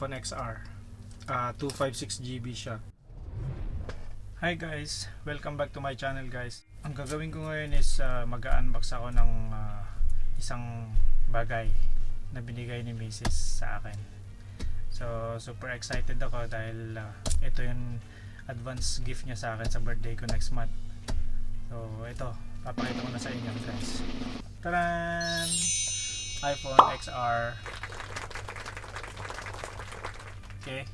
iPhone XR. 256GB siya. Hi guys, welcome back to my channel guys. Ang gagawin ko ngayon is mag-unbox ako ng isang bagay na binigay ni Mrs. sa akin. So super excited ako dahil ito yung advance gift niya sa akin sa birthday ko next month. So ito, papakita ko na sa inyo guys. Taran! iPhone XR. Okay.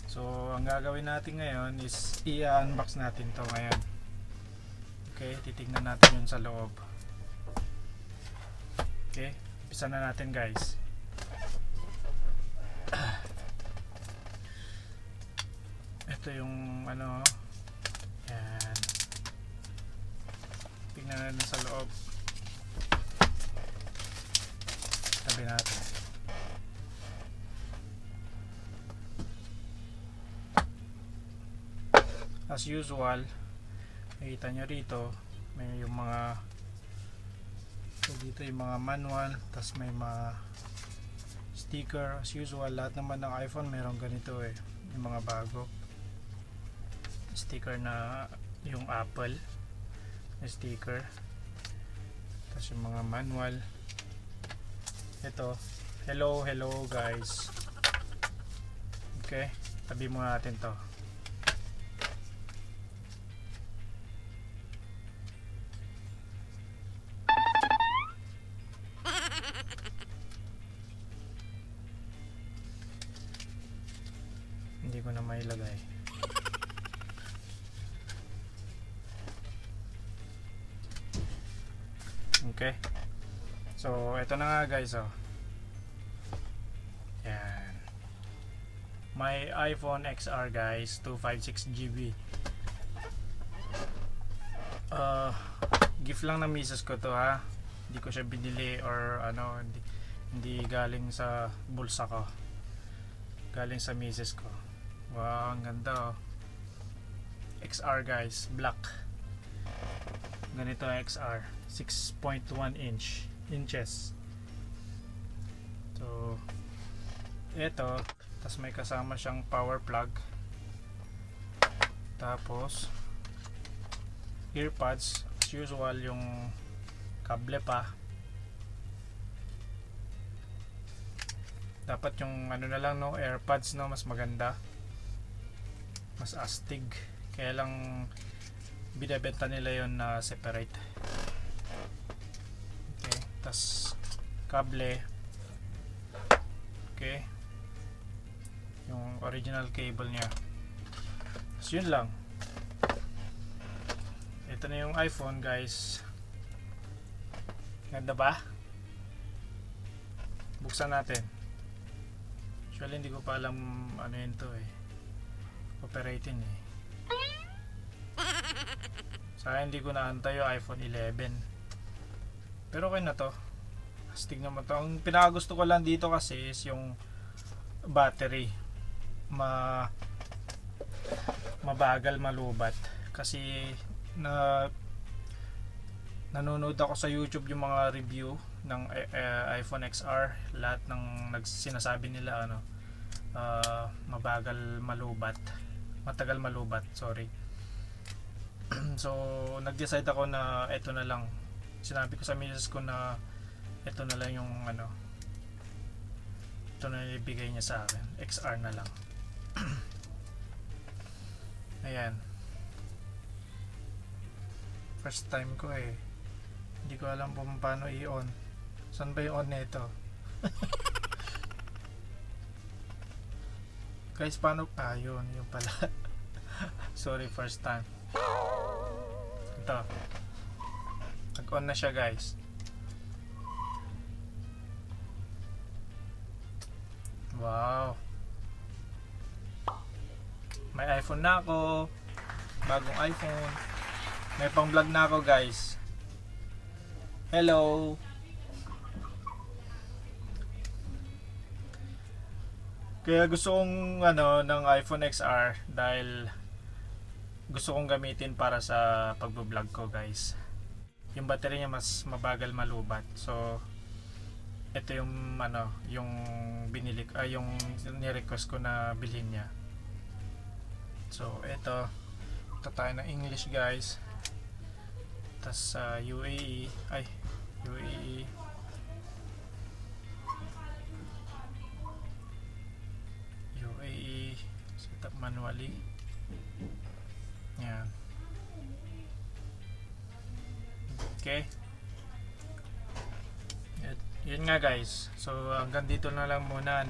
So ang gagawin natin ngayon is i-unbox natin to ngayon. Okay, titignan natin yun sa loob. Okay, umpisa na natin guys. Ito yung ano, yan. Tignan natin sa loob. Tabi natin. As usual, nakita nyo rito may yung mga dito yung mga manual, tas may mga sticker. As usual, lahat naman ng iPhone meron ganito yung mga bago sticker na yung Apple na sticker, tas yung mga manual. Ito, hello guys. Okay, tabi muna natin to. Hindi ko na mailagay. Okay. So, ito na nga guys, yan. My iPhone XR guys, 256GB. Gift lang na misis ko to ha. Hindi ko siya binili or ano, hindi galing sa bulsa ko. Galing sa misis ko. Wow, ang ganda XR guys, black. Ganito ang XR, 6.1 inches. So ito, tas may kasama siyang power plug, tapos earpods as usual, yung kable pa. Dapat yung ano na lang, no, AirPods, no, mas maganda, mas astig, kaya lang binebenta nila yon na separate. Okay, tas kable. Okay, yung original cable nya. So yun lang. Ito na yung iPhone guys. Ganda ba? Buksan natin. Actually hindi ko pa alam ano yun to operating Sa hindi ko naantay yung iPhone 11. Pero okay na to. Astig naman to. Ang pinakagusto ko lang dito kasi is yung battery. Mabagal malubat. Kasi nanonood ako sa YouTube yung mga review ng iPhone XR. Lahat ng sinasabi nila mabagal malubat. Matagal malubat, sorry. So nag-decide ako na ito na lang. Sinabi ko sa misis ko na ito na lang yung ito na ibigay niya sa akin, XR na lang. Ayan, first time ko hindi ko alam kung paano i-on. Saan ba yung on nito? Guys, paano yun pala. Sorry, first time. Ito, nag-on na siya guys. Wow, may iPhone na ako, bagong iPhone. May pang vlog na ako guys. Hello. Kaya gusto kong ng iPhone XR dahil gusto kong gamitin para sa pagbo-vlog ko guys. Yung battery niya mas mabagal malubat. So ito yung yung binili yung ni-request ko na bilhin niya. So ito tayo ng English guys. Tas UAE setup manually. Yan. Okay. Yun nga guys. So hanggang dito na lang muna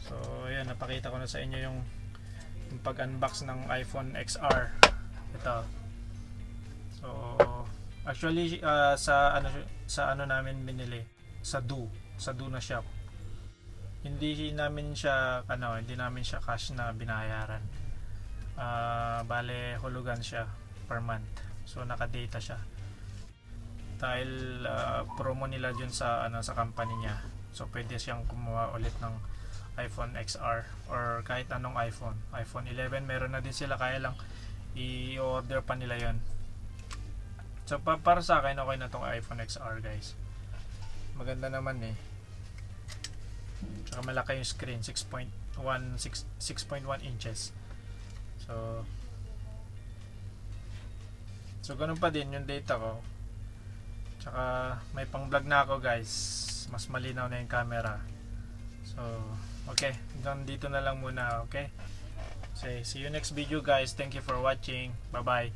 So ayun, napakita ko na sa inyo yung pag-unbox ng iPhone XR. Ito. So actually sa ano namin binili, sa Do na shop. Hindi namin siya cash na binayaran. Bale hulugan siya per month. So naka-data siya. Dahil promo nila dun sa company niya. So pwede siyang kumuha ulit ng iPhone XR or kahit anong iPhone. iPhone 11 meron na din sila, kaya lang i-order pa nila 'yon. So para sa akin okay na tong iPhone XR guys. Maganda naman eh. Tsaka malaki yung screen, 6.1 inches. So ganun pa din yung data ko. Tsaka may pang vlog na ako guys. Mas malinaw na yung camera. So okay, hanggang dito na lang muna, okay? So see you next video guys. Thank you for watching. Bye bye.